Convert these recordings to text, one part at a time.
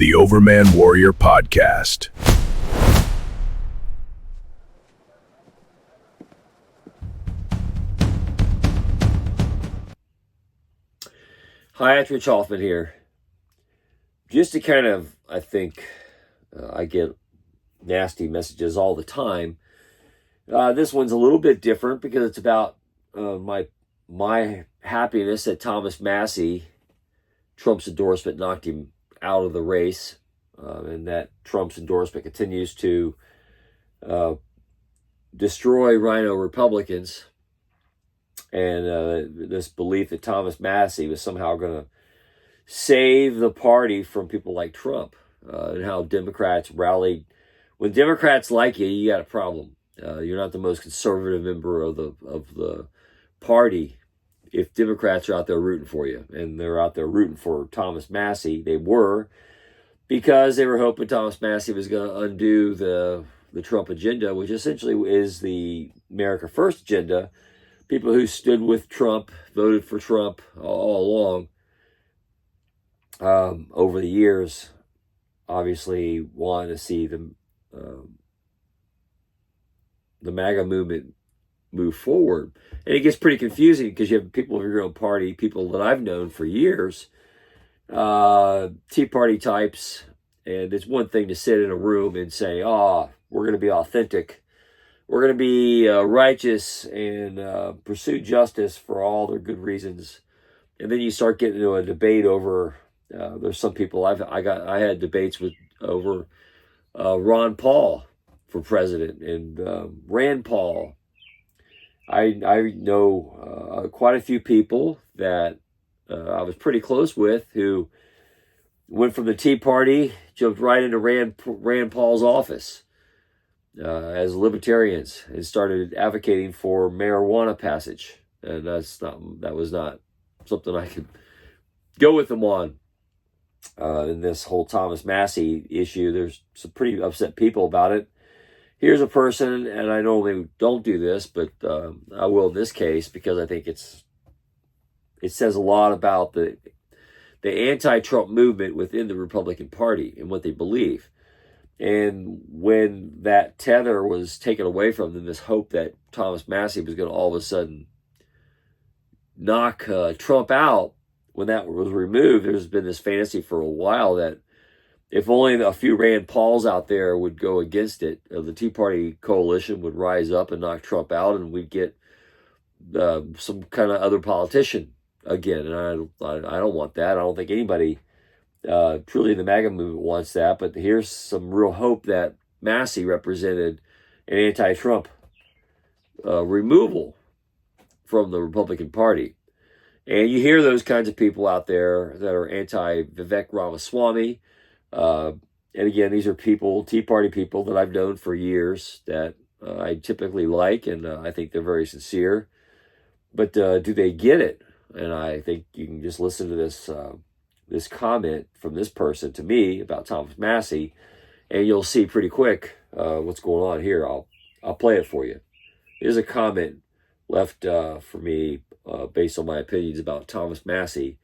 the Overman Warrior Podcast. Hi, it's Rich Hoffman here. Just to kind of, I get nasty messages all the time. This one's a little bit different because it's about my happiness that Thomas Massie, Trump's endorsement, knocked him out of the race, and that Trump's endorsement continues to destroy rhino Republicans, and this belief that Thomas Massie was somehow going to save the party from people like Trump, and how Democrats rallied. When Democrats like you, you got a problem. You're not the most conservative member of the party if Democrats are out there rooting for you. And they're out there rooting for Thomas Massie. They were, because they were hoping Thomas Massie was going to undo the Trump agenda, which essentially is the America First agenda. People who stood with Trump, voted for Trump all along over the years, obviously want to see the MAGA movement move forward. And it gets pretty confusing because you have people of your own party, people that I've known for years, Tea Party types, and it's one thing to sit in a room and say, we're going to be authentic. We're going to be righteous and pursue justice for all their good reasons. And then you start getting into a debate over, there's some people I had debates with over Ron Paul for president and Rand Paul. I know quite a few people that I was pretty close with who went from the Tea Party, jumped right into Rand Paul's office as libertarians and started advocating for marijuana passage. And that was not something I could go with them on. In this whole Thomas Massie issue, there's some pretty upset people about it. Here's a person, and I normally don't do this, but I will in this case because I think it says a lot about the anti-Trump movement within the Republican Party and what they believe. And when that tether was taken away from them, this hope that Thomas Massie was going to all of a sudden knock Trump out, when that was removed, there's been this fantasy for a while that if only a few Rand Pauls out there would go against it, the Tea Party coalition would rise up and knock Trump out, and we'd get some kind of other politician again. And I don't want that. I don't think anybody truly in the MAGA movement wants that. But here's some real hope that Massie represented an anti-Trump removal from the Republican Party. And you hear those kinds of people out there that are anti-Vivek Ramaswamy. And again, these are people, Tea Party people that I've known for years that I typically like, and I think they're very sincere. But do they get it? And I think you can just listen to this comment from this person to me about Thomas Massie, and you'll see pretty quick what's going on here. I'll play it for you. Here's a comment left for me based on my opinions about Thomas Massie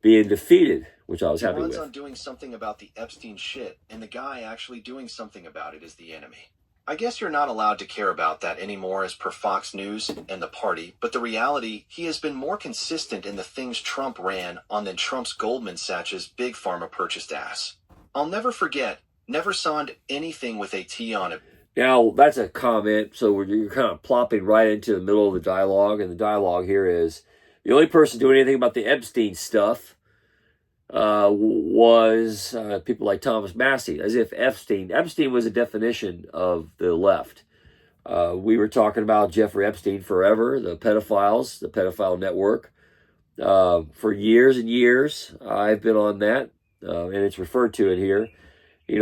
being defeated, which I was happy with. On doing something about the Epstein shit, and the guy actually doing something about it is the enemy. I guess you're not allowed to care about that anymore as per Fox News and the party, but the reality, he has been more consistent in the things Trump ran on than Trump's Goldman Sachs' big pharma purchased ass. I'll never forget, never signed anything with a T on it. Now, that's a comment, so you're kind of plopping right into the middle of the dialogue, and the dialogue here is, the only person doing anything about the Epstein stuff was people like Thomas Massie, as if Epstein was a definition of the left. We were talking about Jeffrey Epstein forever, the pedophile network. For years and years, I've been on that, and it's referred to in here.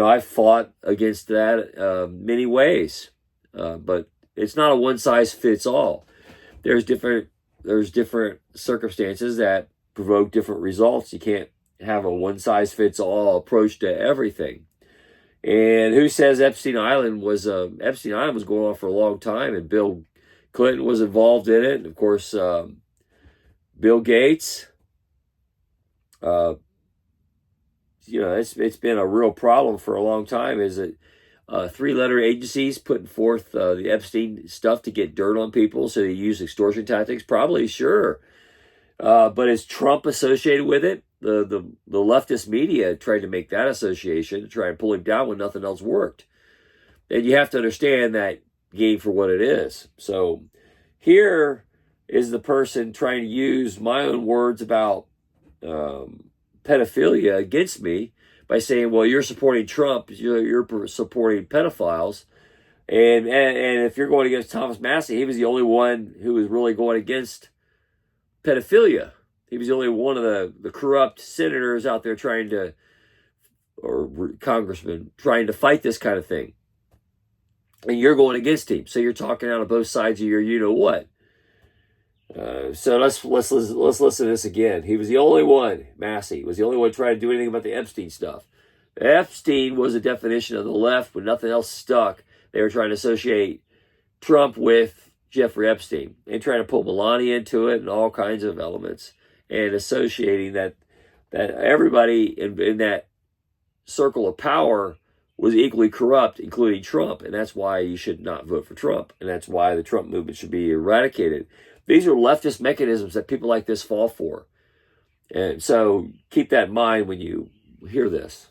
I've fought against that many ways, but it's not a one-size-fits-all. There's different circumstances that provoke different results. You can't have a one-size-fits-all approach to everything. And who says Epstein Island was going on for a long time, and Bill Clinton was involved in it, and of course Bill Gates it's been a real problem for a long time. Is that three-letter agencies putting forth the Epstein stuff to get dirt on people, so they use extortion tactics? Probably, sure. But is Trump associated with it? The leftist media tried to make that association to try and pull him down when nothing else worked. And you have to understand that game for what it is. So here is the person trying to use my own words about pedophilia against me by saying, well, you're supporting Trump, you're supporting pedophiles. And if you're going against Thomas Massie, he was the only one who was really going against pedophilia. He was the only one of the corrupt senators out there or congressmen trying to fight this kind of thing. And you're going against him. So you're talking out of both sides of your you-know-what. So let's listen to this again. He was the only one, Massie, was the only one trying to do anything about the Epstein stuff. Epstein was a definition of the left when nothing else stuck. They were trying to associate Trump with Jeffrey Epstein and trying to pull Melania into it and all kinds of elements, and associating that everybody in that circle of power was equally corrupt, including Trump. And that's why you should not vote for Trump. And that's why the Trump movement should be eradicated. These are leftist mechanisms that people like this fall for. And so keep that in mind when you hear this.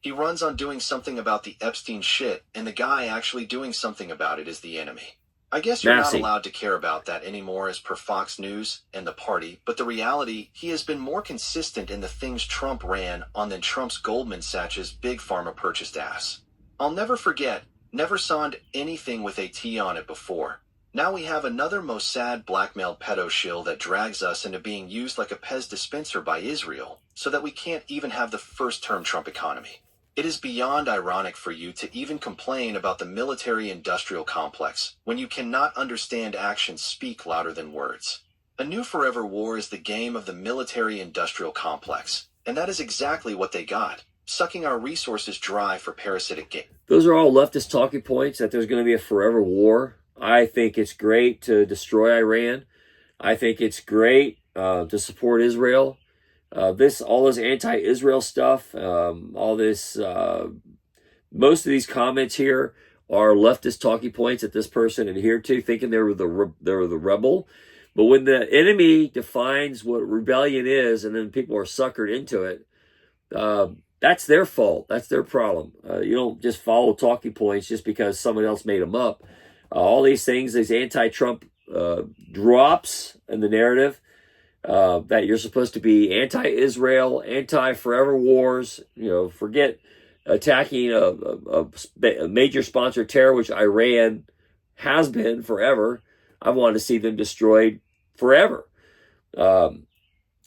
He runs on doing something about the Epstein shit, and the guy actually doing something about it is the enemy. I guess you're Massie. not allowed to care about that anymore as per Fox News and the party, but the reality, he has been more consistent in the things Trump ran on than Trump's Goldman Sachs' big pharma purchased ass. I'll never forget, never signed anything with a T on it before. Now we have another Mossad blackmailed pedo shill that drags us into being used like a Pez dispenser by Israel, so that we can't even have the first-term Trump economy. It is beyond ironic for you to even complain about the military-industrial complex when you cannot understand actions speak louder than words. A new forever war is the game of the military-industrial complex, and that is exactly what they got, sucking our resources dry for parasitic gain. Those are all leftist talking points, that there's going to be a forever war. I think it's great to destroy Iran. I think it's great to support Israel. All this anti-Israel stuff, most of these comments here are leftist talking points that this person adhered to, thinking they were the rebel. But when the enemy defines what rebellion is, and then people are suckered into it, that's their fault. That's their problem. You don't just follow talking points just because someone else made them up. All these things, these anti-Trump drops in the narrative, that you're supposed to be anti-Israel, anti-forever wars, forget attacking a major sponsor of terror, which Iran has been forever. I want to see them destroyed forever. And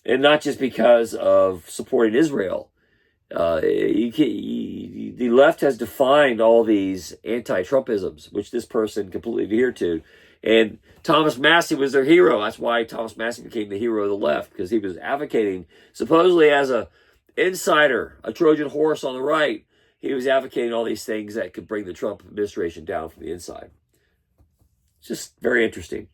not just because of supporting Israel. The left has defined all these anti-Trumpisms, which this person completely adhered to. And Thomas Massie was their hero. That's why Thomas Massie became the hero of the left, because he was advocating, supposedly as a insider, a Trojan horse on the right. He was advocating all these things that could bring the Trump administration down from the inside. It's just very interesting.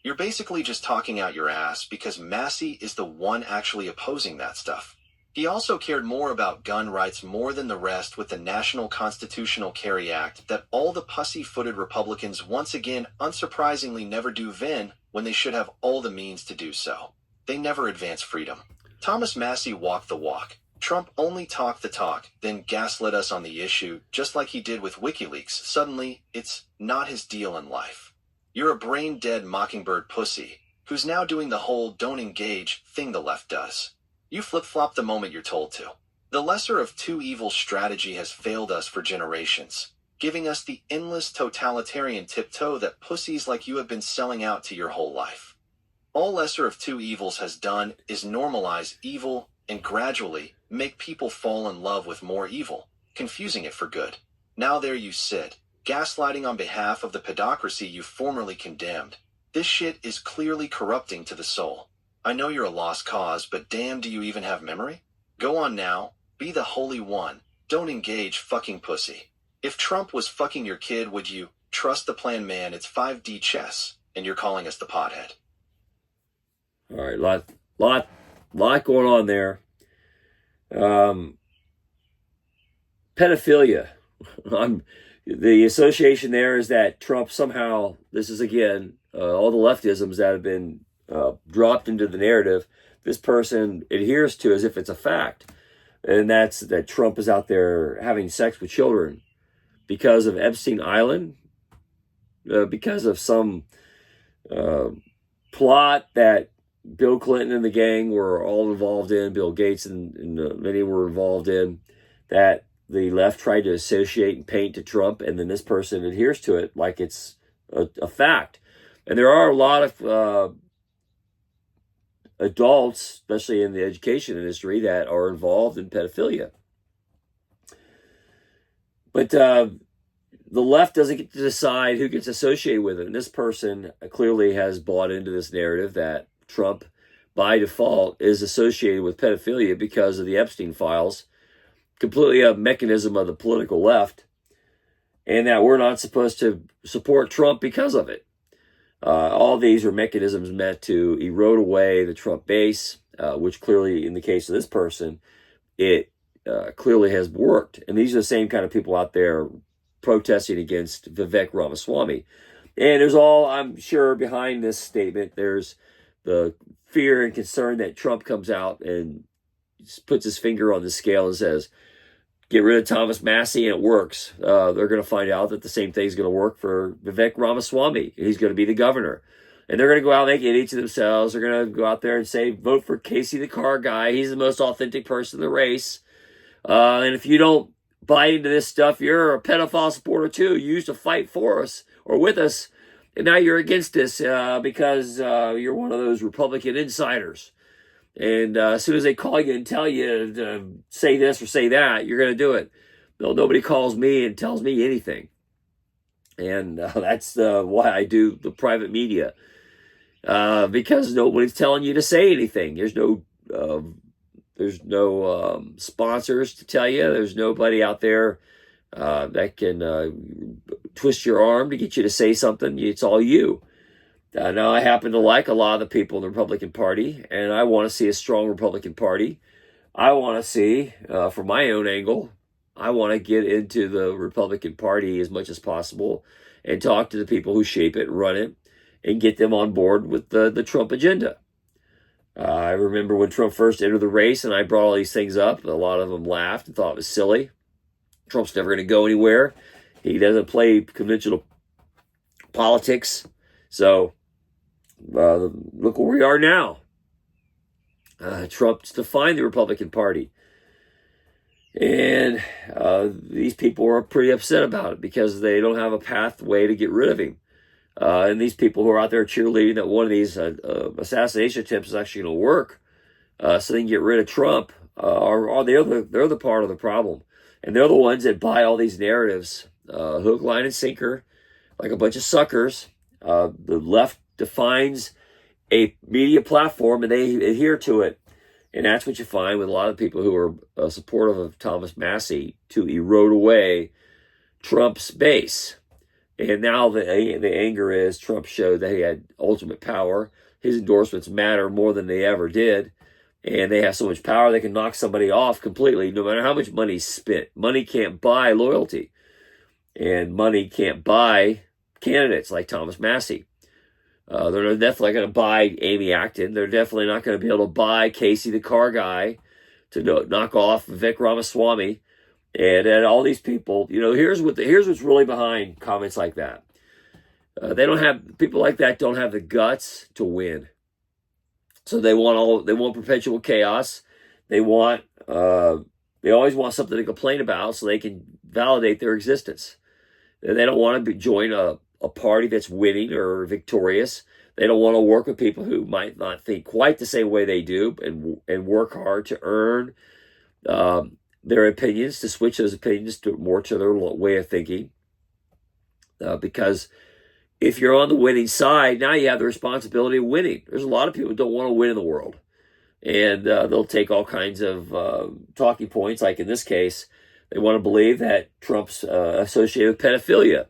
You're basically just talking out your ass because Massie is the one actually opposing that stuff. He also cared more about gun rights more than the rest with the National Constitutional Carry Act that all the pussy-footed Republicans once again unsurprisingly never do when they should have all the means to do so. They never advance freedom. Thomas Massie walked the walk. Trump only talked the talk, then gaslit us on the issue, just like he did with WikiLeaks. Suddenly, it's not his deal in life. You're a brain-dead mockingbird pussy, who's now doing the whole don't engage thing the left does. You flip-flop the moment you're told to. The lesser of two evils strategy has failed us for generations, giving us the endless totalitarian tiptoe that pussies like you have been selling out to your whole life. All lesser of two evils has done is normalize evil and gradually make people fall in love with more evil, confusing it for good. Now there you sit, gaslighting on behalf of the pedocracy you formerly condemned. This shit is clearly corrupting to the soul. I know you're a lost cause, but damn, do you even have memory? Go on now, be the holy one, don't engage fucking pussy. If Trump was fucking your kid, would you trust the plan, man? It's 5D chess, and you're calling us the pothead. All right, lot going on there. Pedophilia. The association there is that Trump somehow, this is again, all the leftisms that have been dropped into the narrative, this person adheres to as if it's a fact. And that's that Trump is out there having sex with children because of Epstein Island, because of some plot that Bill Clinton and the gang were all involved in, Bill Gates and many were involved in, that the left tried to associate and paint to Trump, and then this person adheres to it like it's a fact. And there are a lot of adults, especially in the education industry, that are involved in pedophilia. But the left doesn't get to decide who gets associated with it. And this person clearly has bought into this narrative that Trump, by default, is associated with pedophilia because of the Epstein files, completely a mechanism of the political left, and that we're not supposed to support Trump because of it. All these are mechanisms meant to erode away the Trump base, which clearly, in the case of this person, it clearly has worked. And these are the same kind of people out there protesting against Vivek Ramaswamy. And there's all, I'm sure, behind this statement, there's the fear and concern that Trump comes out and puts his finger on the scale and says, get rid of Thomas Massie, and it works. They're going to find out that the same thing is going to work for Vivek Ramaswamy. He's going to be the governor. And they're going to go out and make idiots of themselves. They're going to go out there and say, vote for Casey the car guy. He's the most authentic person in the race. And if you don't buy into this stuff, you're a pedophile supporter too. You used to fight for us or with us, and now you're against us because you're one of those Republican insiders. And as soon as they call you and tell you to say this or say that, you're going to do it. No, nobody calls me and tells me anything. And that's why I do the private media. Because nobody's telling you to say anything. There's no sponsors to tell you. There's nobody out there that can twist your arm to get you to say something. It's all you. Now, I happen to like a lot of the people in the Republican Party, and I want to see a strong Republican Party. I want to see, from my own angle, I want to get into the Republican Party as much as possible and talk to the people who shape it, run it, and get them on board with the Trump agenda. I remember when Trump first entered the race and I brought all these things up, a lot of them laughed and thought it was silly. Trump's never going to go anywhere. He doesn't play conventional politics. So, look where we are now. Trump's defined the Republican Party. And these people are pretty upset about it because they don't have a pathway to get rid of him. And these people who are out there cheerleading that one of these assassination attempts is actually going to work so they can get rid of Trump they're the part of the problem. And they're the ones that buy all these narratives, hook, line, and sinker, like a bunch of suckers. The left defines a media platform and they adhere to it. And that's what you find with a lot of people who are supportive of Thomas Massie to erode away Trump's base. And now the anger is Trump showed that he had ultimate power. His endorsements matter more than they ever did. And they have so much power they can knock somebody off completely, no matter how much money's spent. Money can't buy loyalty. And money can't buy candidates like Thomas Massie. They're definitely not going to buy Amy Acton. They're definitely not going to be able to buy Casey the car guy to knock off Vivek Ramaswamy. And all these people, here's what's really behind comments like that. People like that don't have the guts to win. So they want perpetual chaos. They always want something to complain about so they can validate their existence. They don't want to join a party that's winning or victorious. They don't want to work with people who might not think quite the same way they do and work hard to earn their opinions, to switch those opinions more to their way of thinking. Because if you're on the winning side, now you have the responsibility of winning. There's a lot of people who don't want to win in the world. And they'll take all kinds of talking points, like in this case, they want to believe that Trump's associated with pedophilia.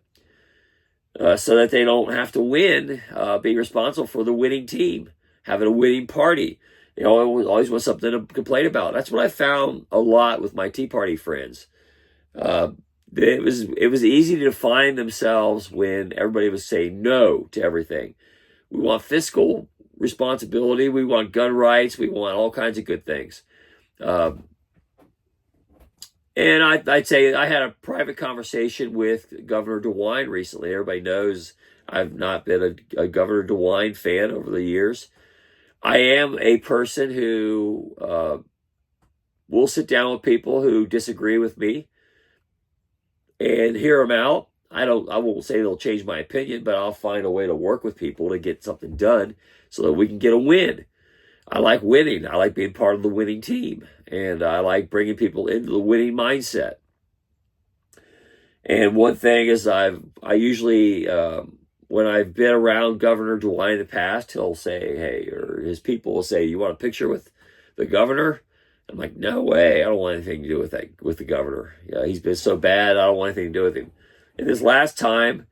so that they don't have to win, be responsible for the winning team, having a winning party. They always want something to complain about. That's what I found a lot with my Tea Party friends. It was easy to find themselves when everybody was saying no to everything. We want fiscal responsibility. We want gun rights. We want all kinds of good things. And I'd say I had a private conversation with Governor DeWine recently. Everybody knows I've not been a Governor DeWine fan over the years. I am a person who will sit down with people who disagree with me and hear them out. I won't say they'll change my opinion, but I'll find a way to work with people to get something done so that we can get a win. I like winning. I like being part of the winning team, and I like bringing people into the winning mindset. And one thing is I usually, when I've been around Governor DeWine in the past, he'll say, hey, or his people will say, you want a picture with the governor? I'm like, no way. I don't want anything to do with the governor. Yeah, he's been so bad. I don't want anything to do with him. And this last time,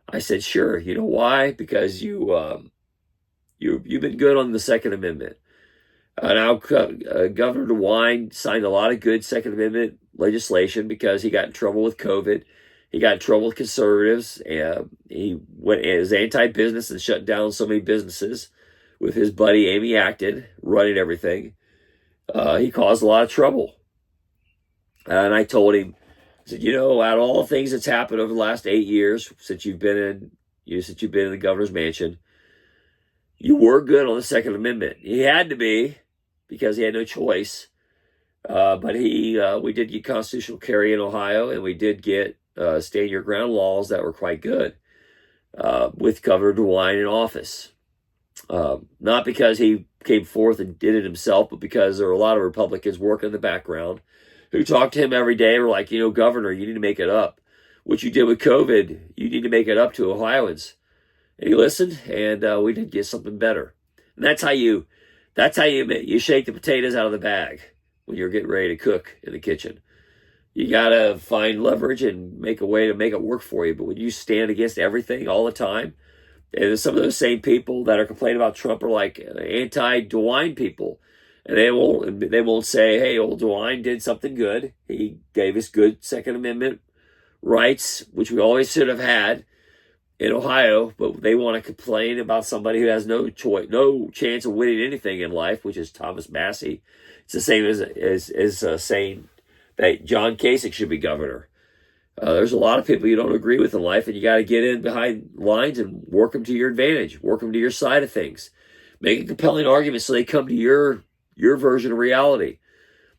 I said, sure. You know why? Because you've been good on the Second Amendment. Now, Governor DeWine signed a lot of good Second Amendment legislation because he got in trouble with COVID. He got in trouble with conservatives. He went as anti-business and shut down so many businesses with his buddy Amy Acton running everything. He caused a lot of trouble. And I told him, I said, out of all the things that's happened over the last 8 years since you've been in the governor's mansion, you were good on the Second Amendment. He had to be because he had no choice. But we did get constitutional carry in Ohio, and we did get stand your ground laws that were quite good with Governor DeWine in office. Not because he came forth and did it himself, but because there were a lot of Republicans working in the background who talked to him every day. Were like, Governor, you need to make it up. What you did with COVID, you need to make it up to Ohioans. And he listened, and we did get something better. And that's how you shake the potatoes out of the bag when you're getting ready to cook in the kitchen. You got to find leverage and make a way to make it work for you. But when you stand against everything all the time, and some of those same people that are complaining about Trump are like anti-DeWine people. And they won't say, hey, old DeWine did something good. He gave us good Second Amendment rights, which we always should have had in Ohio, but they want to complain about somebody who has no chance of winning anything in life, which is Thomas Massie. It's the same as saying that John Kasich should be governor. There's a lot of people you don't agree with in life, and you got to get in behind lines and work them to your advantage, work them to your side of things. Make a compelling argument so they come to your version of reality.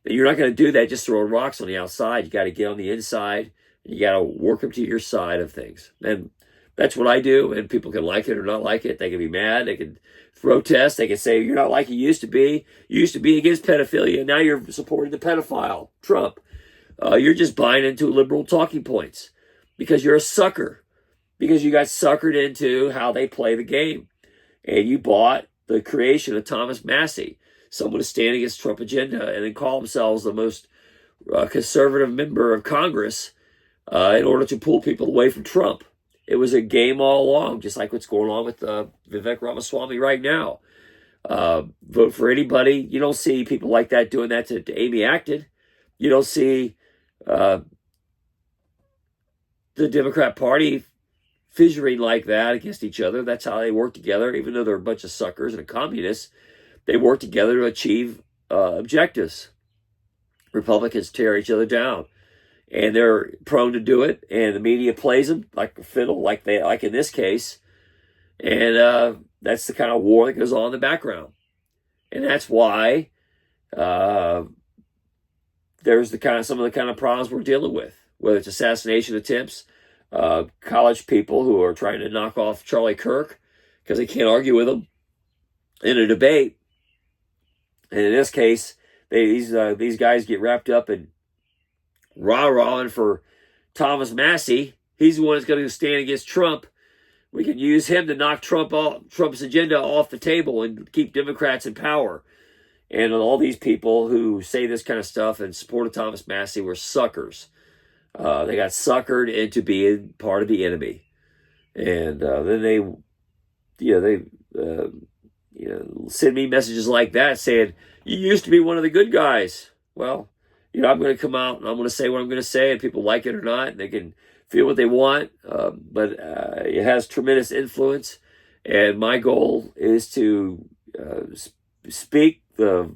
And you're not going to do that just throwing rocks on the outside. You got to get on the inside, and you got to work them to your side of things. And that's what I do, and people can like it or not like it. They can be mad. They can protest. They can say, you're not like you used to be. You used to be against pedophilia. Now you're supporting the pedophile, Trump. You're just buying into liberal talking points because you're a sucker, because you got suckered into how they play the game. And you bought the creation of Thomas Massie, someone to stand against Trump agenda and then call themselves the most conservative member of Congress in order to pull people away from Trump. It was a game all along, just like what's going on with Vivek Ramaswamy right now. Vote for anybody. You don't see people like that doing that to Amy Acton. You don't see the Democrat Party fissuring like that against each other. That's how they work together. Even though they're a bunch of suckers and communists, they work together to achieve objectives. Republicans tear each other down, and they're prone to do it. And the media plays them like a fiddle, like in this case. And that's the kind of war that goes on in the background, and that's why there's some of the kind of problems we're dealing with, whether it's assassination attempts, college people who are trying to knock off Charlie Kirk because they can't argue with him in a debate. And in this case, these guys get wrapped up in rah-rahing for Thomas Massie. He's the one that's going to stand against Trump. We can use him to knock Trump's agenda off the table and keep Democrats in power. And all these people who say this kind of stuff and supported Thomas Massie were suckers. They got suckered into being part of the enemy. And then they send me messages like that saying, you used to be one of the good guys. Well, I'm going to come out and I'm going to say what I'm going to say, and people like it or not, and they can feel what they want. But it has tremendous influence, and my goal is to speak the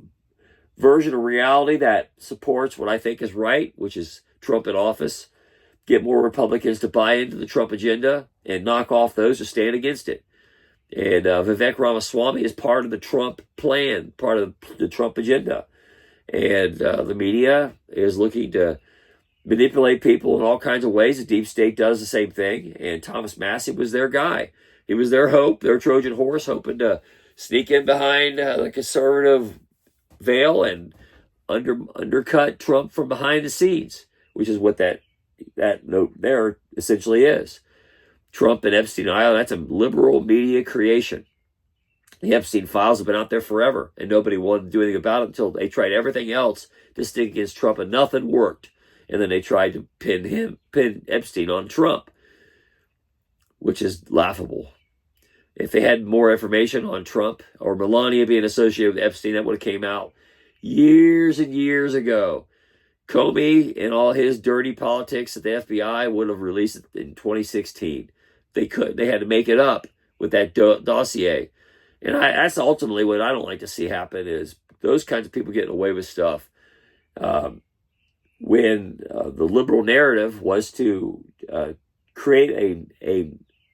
version of reality that supports what I think is right, which is Trump in office, get more Republicans to buy into the Trump agenda, and knock off those who stand against it. And Vivek Ramaswamy is part of the Trump plan, part of the Trump agenda. And the media is looking to manipulate people in all kinds of ways. The deep state does the same thing. And Thomas Massie was their guy. He was their hope, their Trojan horse, hoping to sneak in behind the conservative veil and undercut Trump from behind the scenes, which is what that note there essentially is. Trump and Epstein Island, that's a liberal media creation. The Epstein files have been out there forever, and nobody wanted to do anything about it until they tried everything else to stick against Trump, and nothing worked. And then they tried to pin Epstein on Trump, which is laughable. If they had more information on Trump or Melania being associated with Epstein, that would have came out years and years ago. Comey and all his dirty politics at the FBI would have released it in 2016. They had to make it up with that dossier. And that's ultimately what I don't like to see happen, is those kinds of people getting away with stuff. When the liberal narrative was to create a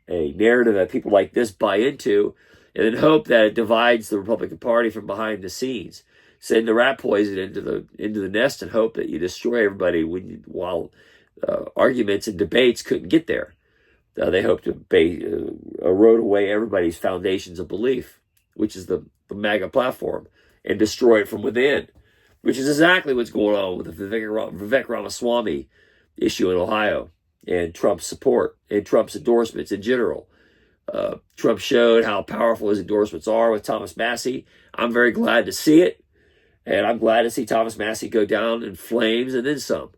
narrative that people like this buy into, and then hope that it divides the Republican Party from behind the scenes. Send the rat poison into the nest and hope that you destroy everybody while arguments and debates couldn't get there. They hope to erode away everybody's foundations of belief, which is the MAGA platform, and destroy it from within, which is exactly what's going on with the Vivek Ramaswamy issue in Ohio, and Trump's support and Trump's endorsements in general. Trump showed how powerful his endorsements are with Thomas Massie. I'm very glad to see it, and I'm glad to see Thomas Massie go down in flames and then some.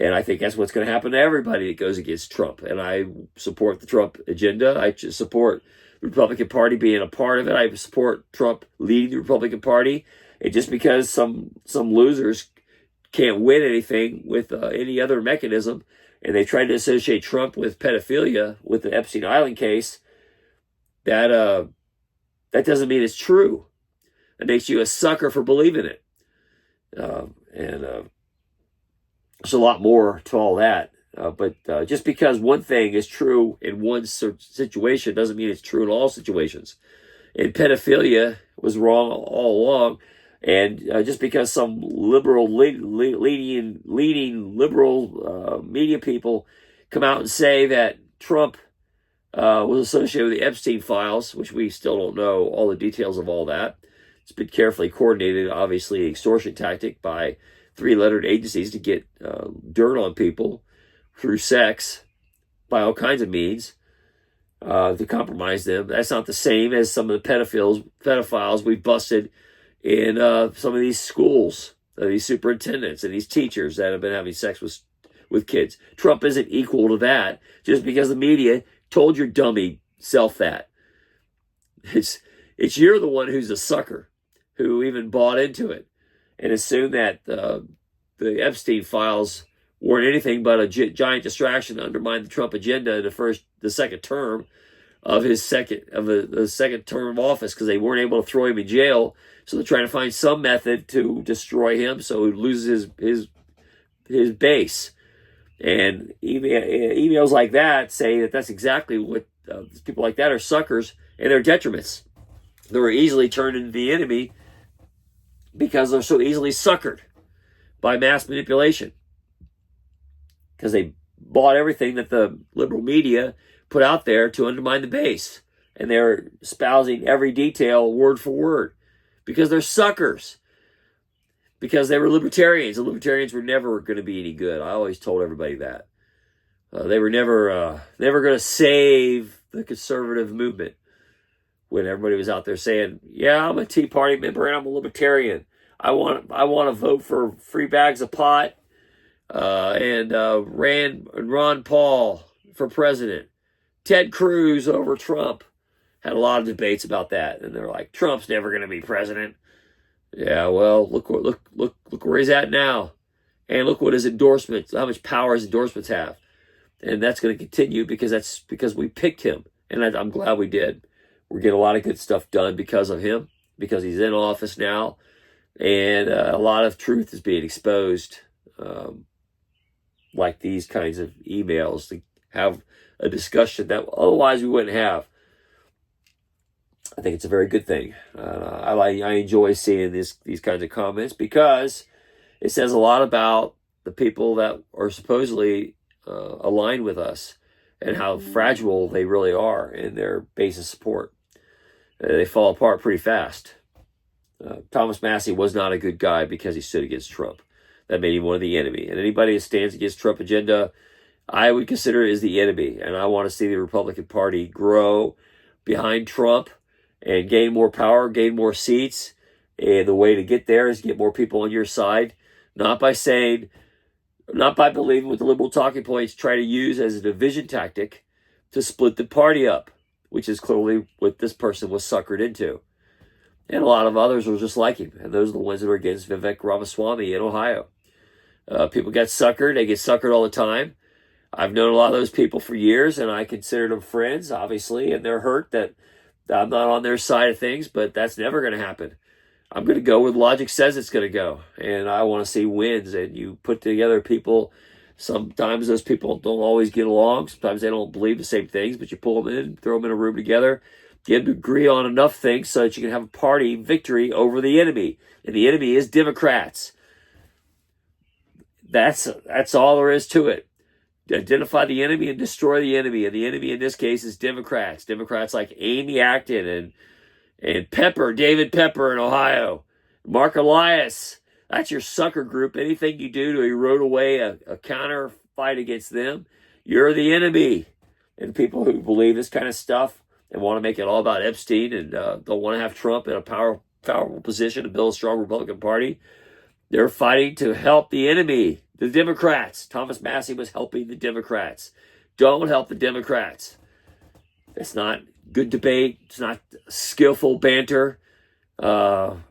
And I think that's what's going to happen to everybody that goes against Trump. And I support the Trump agenda. I support the Republican Party being a part of it. I support Trump leading the Republican Party. And just because some losers can't win anything with any other mechanism, and they tried to associate Trump with pedophilia with the Epstein Island case, that doesn't mean it's true. It makes you a sucker for believing it. There's a lot more to all that. But just because one thing is true in one situation doesn't mean it's true in all situations. And pedophilia was wrong all along. And just because some liberal, leading liberal media people come out and say that Trump was associated with the Epstein files, which we still don't know all the details of all that. It's been carefully coordinated, obviously, extortion tactic by three-lettered agencies to get dirt on people through sex by all kinds of means to compromise them. That's not the same as some of the pedophiles we've busted in some of these schools, these superintendents and these teachers that have been having sex with kids. Trump isn't equal to that just because the media told your dummy self that. It's you're the one who's a sucker who even bought into it and assumed that the Epstein files weren't anything but a giant distraction to undermine the Trump agenda in the second term of the second term of office, because they weren't able to throw him in jail. So they're trying to find some method to destroy him so he loses his base. And emails like that say that that's exactly what people like that are suckers and they're detriments. They're easily turned into the enemy because they're so easily suckered by mass manipulation. Because they bought everything that the liberal media put out there to undermine the base. And they're espousing every detail word for word. Because they're suckers. Because they were libertarians. The libertarians were never going to be any good. I always told everybody that. They were never going to save the conservative movement. When everybody was out there saying, yeah, I'm a Tea Party member and I'm a libertarian. I want to vote for free bags of pot and Ron Paul for president. Ted Cruz over Trump. Had a lot of debates about that, and they're like, Trump's never going to be president. Yeah, well, look where he's at now, and look what his endorsements, how much power his endorsements have, and that's going to continue because we picked him, and I'm glad we did. We're getting a lot of good stuff done because of him, because he's in office now, and a lot of truth is being exposed, like these kinds of emails, to have a discussion that otherwise we wouldn't have. I think it's a very good thing. I enjoy seeing these kinds of comments because it says a lot about the people that are supposedly aligned with us and how fragile they really are in their base of support. They fall apart pretty fast. Thomas Massie was not a good guy because he stood against Trump. That made him one of the enemy. And anybody that stands against Trump agenda, I would consider is the enemy. And I want to see the Republican Party grow behind Trump and gain more power, gain more seats. And the way to get there is get more people on your side, not by believing what the liberal talking points try to use as a division tactic to split the party up, which is clearly what this person was suckered into. And a lot of others are just like him. And those are the ones that are against Vivek Ramaswamy in Ohio. People get suckered. They get suckered all the time. I've known a lot of those people for years, and I consider them friends, obviously, and they're hurt that I'm not on their side of things, but that's never going to happen. I'm going to go where logic says it's going to go, and I want to see wins. And you put together people, sometimes those people don't always get along. Sometimes they don't believe the same things, but you pull them in, throw them in a room together, get them to agree on enough things so that you can have a party victory over the enemy. And the enemy is Democrats. That's all there is to it. Identify the enemy and destroy the enemy. And the enemy in this case is Democrats. Democrats like Amy Acton and Pepper, David Pepper in Ohio. Mark Elias. That's your sucker group. Anything you do to erode away a counter fight against them, you're the enemy. And people who believe this kind of stuff and want to make it all about Epstein and don't want to have Trump in a powerful position to build a strong Republican Party, they're fighting to help the enemy, the Democrats. Thomas Massie was helping the Democrats. Don't help the Democrats. It's not good debate. It's not skillful banter of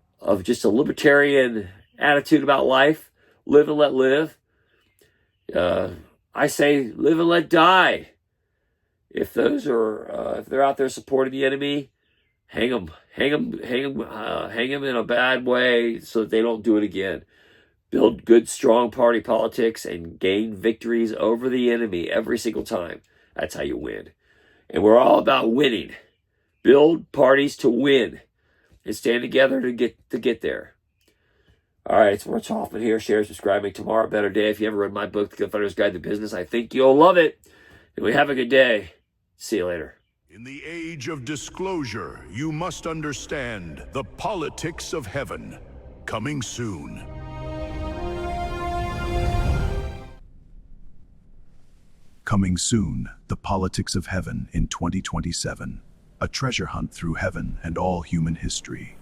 just a libertarian attitude about life. Live and let live. I say live and let die. If those are, if they're out there supporting the enemy, hang them in a bad way so that they don't do it again. Build good, strong party politics and gain victories over the enemy every single time. That's how you win. And we're all about winning. Build parties to win and stand together to get there. All right, it's Rich Hoffman here. Share, subscribe, make tomorrow a better day. If you ever read my book, The Good Fighter's Guide to Business, I think you'll love it. And we have a good day. See you later. In the age of disclosure, you must understand the politics of heaven. Coming soon. Coming soon, the politics of heaven in 2027. A treasure hunt through heaven and all human history.